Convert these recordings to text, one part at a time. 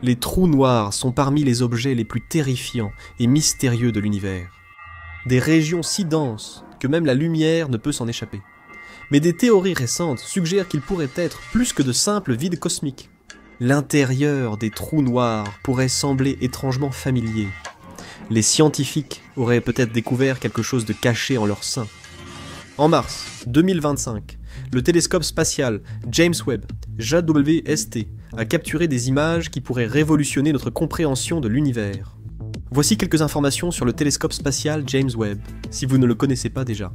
Les trous noirs sont parmi les objets les plus terrifiants et mystérieux de l'univers. Des régions si denses que même la lumière ne peut s'en échapper. Mais des théories récentes suggèrent qu'ils pourraient être plus que de simples vides cosmiques. L'intérieur des trous noirs pourrait sembler étrangement familier. Les scientifiques auraient peut-être découvert quelque chose de caché en leur sein. En mars 2025, le télescope spatial James Webb, JWST, a capturé des images qui pourraient révolutionner notre compréhension de l'univers. Voici quelques informations sur le télescope spatial James Webb, si vous ne le connaissez pas déjà.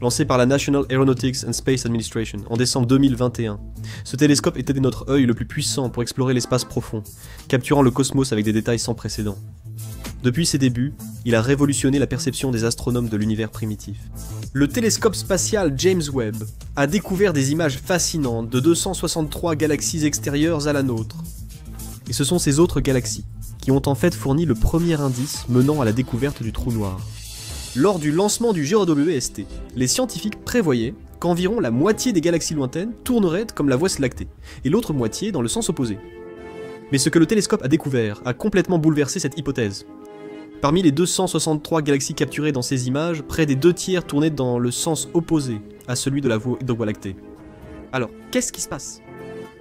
Lancé par la National Aeronautics and Space Administration en décembre 2021, ce télescope était notre œil le plus puissant pour explorer l'espace profond, capturant le cosmos avec des détails sans précédent. Depuis ses débuts, il a révolutionné la perception des astronomes de l'univers primitif. Le télescope spatial James Webb a découvert des images fascinantes de 263 galaxies extérieures à la nôtre. Et ce sont ces autres galaxies qui ont en fait fourni le premier indice menant à la découverte du trou noir. Lors du lancement du JWST, les scientifiques prévoyaient qu'environ la moitié des galaxies lointaines tourneraient comme la Voie lactée, et l'autre moitié dans le sens opposé. Mais ce que le télescope a découvert a complètement bouleversé cette hypothèse. Parmi les 263 galaxies capturées dans ces images, près des 2/3 tournaient dans le sens opposé à celui de la Voie lactée. Alors, qu'est-ce qui se passe?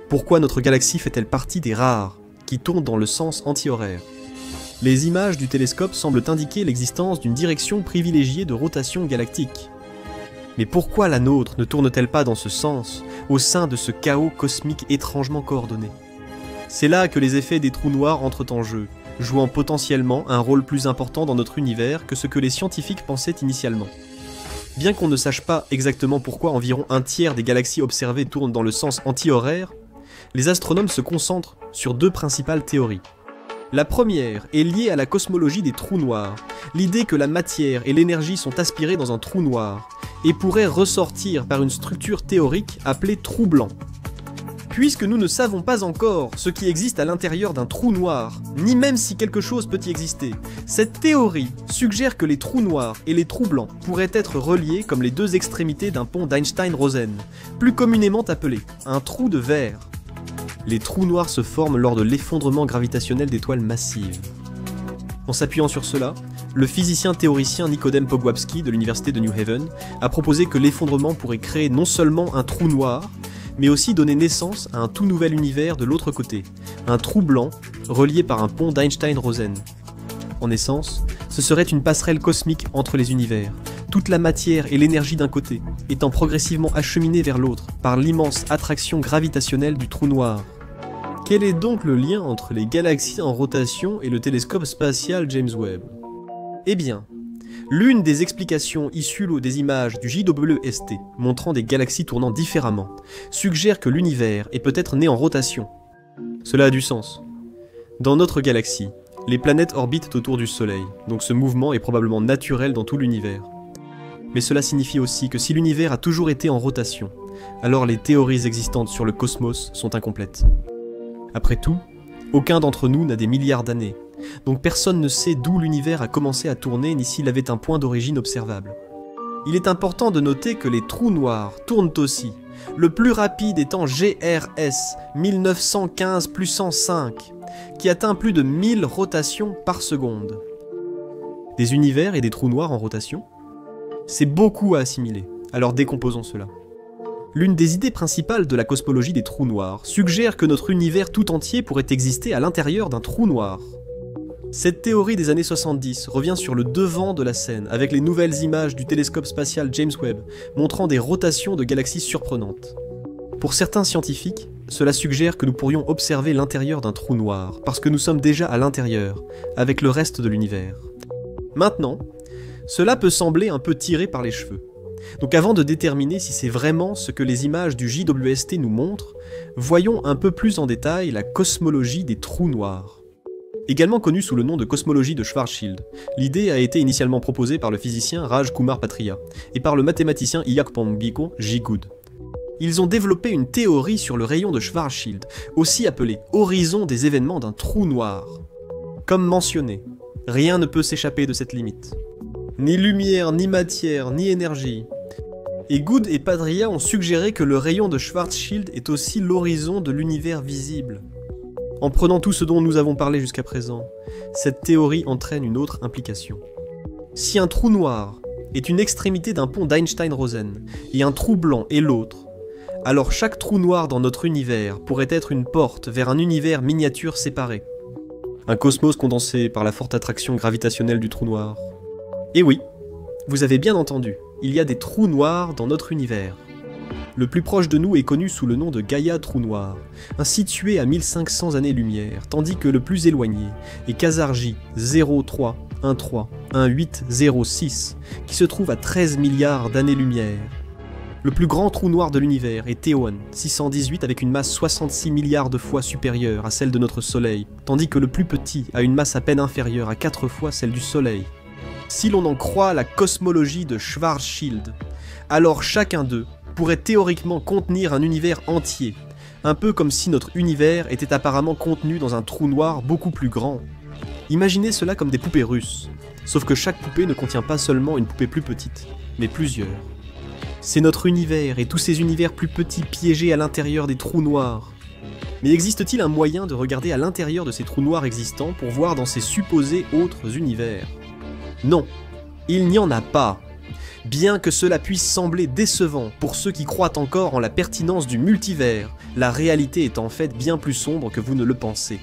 Pourquoi notre galaxie fait-elle partie des rares qui tournent dans le sens anti-horaire? Les images du télescope semblent indiquer l'existence d'une direction privilégiée de rotation galactique. Mais pourquoi la nôtre ne tourne-t-elle pas dans ce sens, au sein de ce chaos cosmique étrangement coordonné? C'est là que les effets des trous noirs entrent en jeu, jouant potentiellement un rôle plus important dans notre univers que ce que les scientifiques pensaient initialement. Bien qu'on ne sache pas exactement pourquoi environ 1/3 des galaxies observées tournent dans le sens anti-horaire, les astronomes se concentrent sur deux principales théories. La première est liée à la cosmologie des trous noirs, l'idée que la matière et l'énergie sont aspirées dans un trou noir, et pourraient ressortir par une structure théorique appelée trou blanc. Puisque nous ne savons pas encore ce qui existe à l'intérieur d'un trou noir, ni même si quelque chose peut y exister, cette théorie suggère que les trous noirs et les trous blancs pourraient être reliés comme les deux extrémités d'un pont d'Einstein-Rosen, plus communément appelé un trou de verre. Les trous noirs se forment lors de l'effondrement gravitationnel d'étoiles massives. En s'appuyant sur cela, le physicien théoricien Nicodème Pogławski de l'université de New Haven a proposé que l'effondrement pourrait créer non seulement un trou noir, mais aussi donner naissance à un tout nouvel univers de l'autre côté, un trou blanc relié par un pont d'Einstein-Rosen. En essence, ce serait une passerelle cosmique entre les univers, toute la matière et l'énergie d'un côté, étant progressivement acheminées vers l'autre par l'immense attraction gravitationnelle du trou noir. Quel est donc le lien entre les galaxies en rotation et le télescope spatial James Webb? Eh bien, l'une des explications issues des images du JWST montrant des galaxies tournant différemment suggère que l'univers est peut-être né en rotation. Cela a du sens. Dans notre galaxie, les planètes orbitent autour du Soleil, donc ce mouvement est probablement naturel dans tout l'univers. Mais cela signifie aussi que si l'univers a toujours été en rotation, alors les théories existantes sur le cosmos sont incomplètes. Après tout, aucun d'entre nous n'a des milliards d'années, donc personne ne sait d'où l'univers a commencé à tourner ni s'il avait un point d'origine observable. Il est important de noter que les trous noirs tournent aussi, le plus rapide étant GRS 1915 plus 105, qui atteint plus de 1000 rotations par seconde. Des univers et des trous noirs en rotation? C'est beaucoup à assimiler, alors décomposons cela. L'une des idées principales de la cosmologie des trous noirs suggère que notre univers tout entier pourrait exister à l'intérieur d'un trou noir. Cette théorie des années 70 revient sur le devant de la scène avec les nouvelles images du télescope spatial James Webb montrant des rotations de galaxies surprenantes. Pour certains scientifiques, cela suggère que nous pourrions observer l'intérieur d'un trou noir parce que nous sommes déjà à l'intérieur, avec le reste de l'univers. Maintenant, cela peut sembler un peu tiré par les cheveux. Donc avant de déterminer si c'est vraiment ce que les images du JWST nous montrent, voyons un peu plus en détail la cosmologie des trous noirs. Également connue sous le nom de cosmologie de Schwarzschild, l'idée a été initialement proposée par le physicien Raj Kumar Patria et par le mathématicien Iyakpangbiko J. Good. Ils ont développé une théorie sur le rayon de Schwarzschild, aussi appelé horizon des événements d'un trou noir. Comme mentionné, rien ne peut s'échapper de cette limite. Ni lumière, ni matière, ni énergie. Et Good et Patria ont suggéré que le rayon de Schwarzschild est aussi l'horizon de l'univers visible. En prenant tout ce dont nous avons parlé jusqu'à présent, cette théorie entraîne une autre implication. Si un trou noir est une extrémité d'un pont d'Einstein-Rosen et un trou blanc est l'autre, alors chaque trou noir dans notre univers pourrait être une porte vers un univers miniature séparé. Un cosmos condensé par la forte attraction gravitationnelle du trou noir. Et oui, vous avez bien entendu, il y a des trous noirs dans notre univers. Le plus proche de nous est connu sous le nom de Gaïa Trou Noir, un situé à 1500 années-lumière, tandis que le plus éloigné est Kazarji 03131806, qui se trouve à 13 milliards d'années-lumière. Le plus grand trou noir de l'univers est Théon 618 avec une masse 66 milliards de fois supérieure à celle de notre Soleil, tandis que le plus petit a une masse à peine inférieure à 4 fois celle du Soleil. Si l'on en croit la cosmologie de Schwarzschild, alors chacun d'eux pourrait théoriquement contenir un univers entier, un peu comme si notre univers était apparemment contenu dans un trou noir beaucoup plus grand. Imaginez cela comme des poupées russes, sauf que chaque poupée ne contient pas seulement une poupée plus petite, mais plusieurs. C'est notre univers et tous ces univers plus petits piégés à l'intérieur des trous noirs. Mais existe-t-il un moyen de regarder à l'intérieur de ces trous noirs existants pour voir dans ces supposés autres univers? Non, il n'y en a pas. Bien que cela puisse sembler décevant pour ceux qui croient encore en la pertinence du multivers, la réalité est en fait bien plus sombre que vous ne le pensez.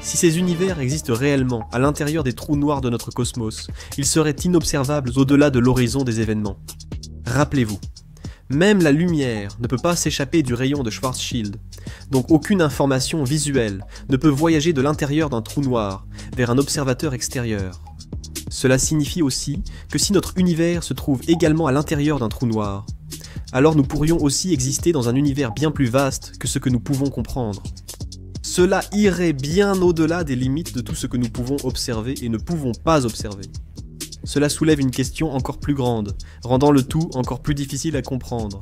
Si ces univers existent réellement à l'intérieur des trous noirs de notre cosmos, ils seraient inobservables au-delà de l'horizon des événements. Rappelez-vous, même la lumière ne peut pas s'échapper du rayon de Schwarzschild, donc aucune information visuelle ne peut voyager de l'intérieur d'un trou noir vers un observateur extérieur. Cela signifie aussi que si notre univers se trouve également à l'intérieur d'un trou noir, alors nous pourrions aussi exister dans un univers bien plus vaste que ce que nous pouvons comprendre. Cela irait bien au-delà des limites de tout ce que nous pouvons observer et ne pouvons pas observer. Cela soulève une question encore plus grande, rendant le tout encore plus difficile à comprendre.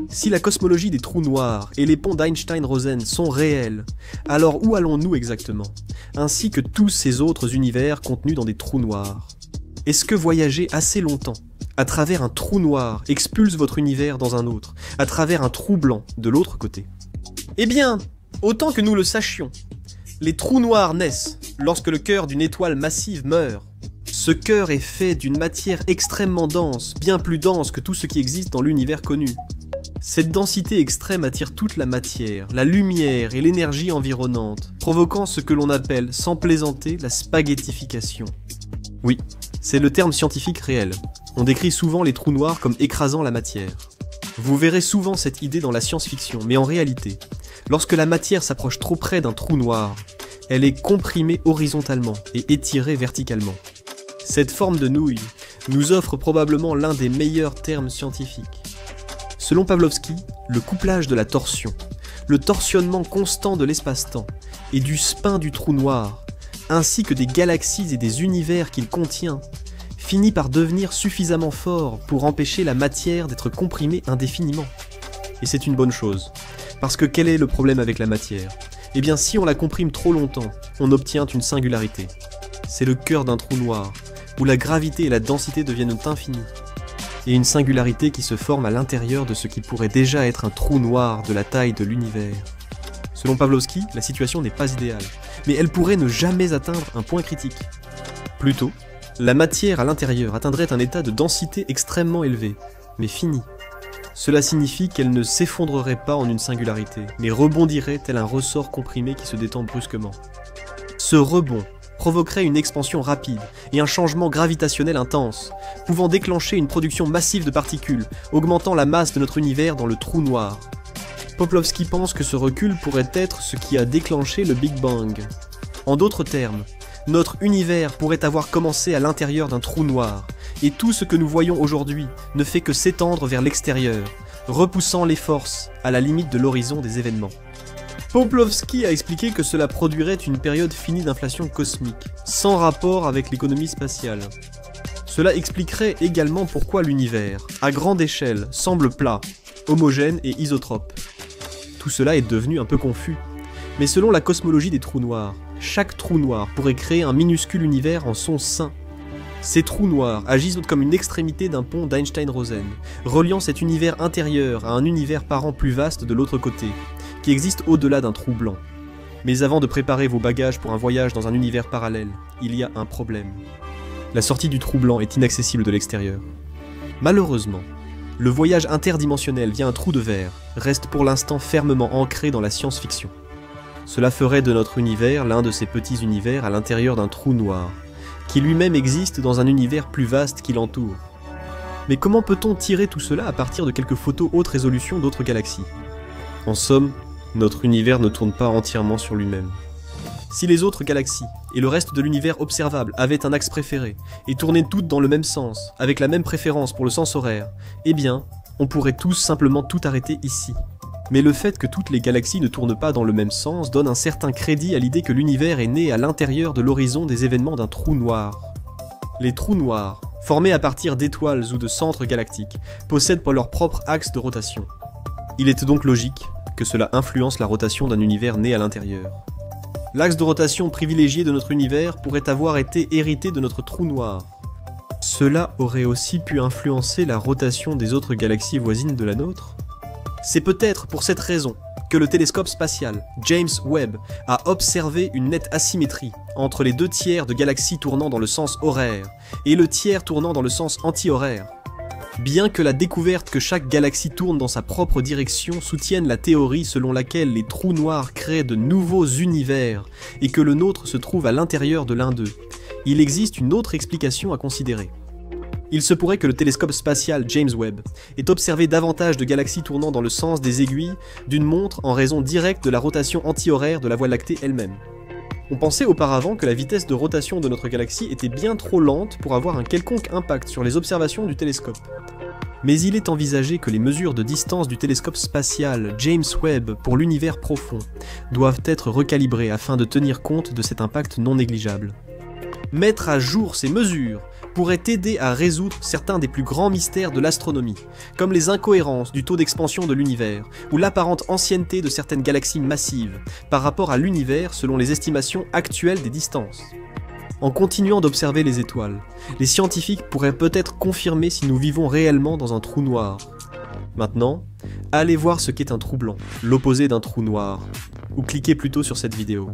Si la cosmologie des trous noirs et les ponts d'Einstein-Rosen sont réels, alors où allons-nous exactement, ainsi que tous ces autres univers contenus dans des trous noirs? Est-ce que voyager assez longtemps, à travers un trou noir, expulse votre univers dans un autre, à travers un trou blanc de l'autre côté? Eh bien, autant que nous le sachions, les trous noirs naissent lorsque le cœur d'une étoile massive meurt. Ce cœur est fait d'une matière extrêmement dense, bien plus dense que tout ce qui existe dans l'univers connu. Cette densité extrême attire toute la matière, la lumière et l'énergie environnante, provoquant ce que l'on appelle, sans plaisanter, la spaghettification. Oui, c'est le terme scientifique réel. On décrit souvent les trous noirs comme écrasant la matière. Vous verrez souvent cette idée dans la science-fiction, mais en réalité, lorsque la matière s'approche trop près d'un trou noir, elle est comprimée horizontalement et étirée verticalement. Cette forme de nouille nous offre probablement l'un des meilleurs termes scientifiques. Selon Pavlovski, le couplage de la torsion, le torsionnement constant de l'espace-temps et du spin du trou noir, ainsi que des galaxies et des univers qu'il contient, finit par devenir suffisamment fort pour empêcher la matière d'être comprimée indéfiniment. Et c'est une bonne chose, parce que quel est le problème avec la matière? Eh bien si on la comprime trop longtemps, on obtient une singularité. C'est le cœur d'un trou noir, où la gravité et la densité deviennent infinies, et une singularité qui se forme à l'intérieur de ce qui pourrait déjà être un trou noir de la taille de l'univers. Selon Pavlovski, la situation n'est pas idéale, mais elle pourrait ne jamais atteindre un point critique. Plutôt, la matière à l'intérieur atteindrait un état de densité extrêmement élevé, mais fini. Cela signifie qu'elle ne s'effondrerait pas en une singularité, mais rebondirait tel un ressort comprimé qui se détend brusquement. Ce rebond provoquerait une expansion rapide et un changement gravitationnel intense, pouvant déclencher une production massive de particules, augmentant la masse de notre univers dans le trou noir. Poplovski pense que ce recul pourrait être ce qui a déclenché le Big Bang. En d'autres termes, notre univers pourrait avoir commencé à l'intérieur d'un trou noir, et tout ce que nous voyons aujourd'hui ne fait que s'étendre vers l'extérieur, repoussant les forces à la limite de l'horizon des événements. Poplovski a expliqué que cela produirait une période finie d'inflation cosmique, sans rapport avec l'économie spatiale. Cela expliquerait également pourquoi l'univers, à grande échelle, semble plat, homogène et isotrope. Tout cela est devenu un peu confus. Mais selon la cosmologie des trous noirs, chaque trou noir pourrait créer un minuscule univers en son sein. Ces trous noirs agissent comme une extrémité d'un pont d'Einstein-Rosen, reliant cet univers intérieur à un univers parent plus vaste de l'autre côté, qui existe au-delà d'un trou blanc. Mais avant de préparer vos bagages pour un voyage dans un univers parallèle, il y a un problème. La sortie du trou blanc est inaccessible de l'extérieur. Malheureusement, le voyage interdimensionnel via un trou de verre reste pour l'instant fermement ancré dans la science-fiction. Cela ferait de notre univers l'un de ces petits univers à l'intérieur d'un trou noir, qui lui-même existe dans un univers plus vaste qui l'entoure. Mais comment peut-on tirer tout cela à partir de quelques photos haute résolution d'autres galaxies? En somme, notre univers ne tourne pas entièrement sur lui-même. Si les autres galaxies et le reste de l'univers observable avaient un axe préféré et tournaient toutes dans le même sens, avec la même préférence pour le sens horaire, eh bien, on pourrait tous simplement tout arrêter ici. Mais le fait que toutes les galaxies ne tournent pas dans le même sens donne un certain crédit à l'idée que l'univers est né à l'intérieur de l'horizon des événements d'un trou noir. Les trous noirs, formés à partir d'étoiles ou de centres galactiques, possèdent pour leur propre axe de rotation. Il est donc logique que cela influence la rotation d'un univers né à l'intérieur. L'axe de rotation privilégié de notre univers pourrait avoir été hérité de notre trou noir. Cela aurait aussi pu influencer la rotation des autres galaxies voisines de la nôtre. C'est peut-être pour cette raison que le télescope spatial James Webb a observé une nette asymétrie entre les 2/3 de galaxies tournant dans le sens horaire et le tiers tournant dans le sens anti-horaire. Bien que la découverte que chaque galaxie tourne dans sa propre direction soutienne la théorie selon laquelle les trous noirs créent de nouveaux univers et que le nôtre se trouve à l'intérieur de l'un d'eux, il existe une autre explication à considérer. Il se pourrait que le télescope spatial James Webb ait observé davantage de galaxies tournant dans le sens des aiguilles d'une montre en raison directe de la rotation anti-horaire de la Voie lactée elle-même. On pensait auparavant que la vitesse de rotation de notre galaxie était bien trop lente pour avoir un quelconque impact sur les observations du télescope. Mais il est envisagé que les mesures de distance du télescope spatial James Webb pour l'univers profond doivent être recalibrées afin de tenir compte de cet impact non négligeable. Mettre à jour ces mesures pourrait aider à résoudre certains des plus grands mystères de l'astronomie, comme les incohérences du taux d'expansion de l'univers, ou l'apparente ancienneté de certaines galaxies massives, par rapport à l'univers selon les estimations actuelles des distances. En continuant d'observer les étoiles, les scientifiques pourraient peut-être confirmer si nous vivons réellement dans un trou noir. Maintenant, allez voir ce qu'est un trou blanc, l'opposé d'un trou noir, ou cliquez plutôt sur cette vidéo.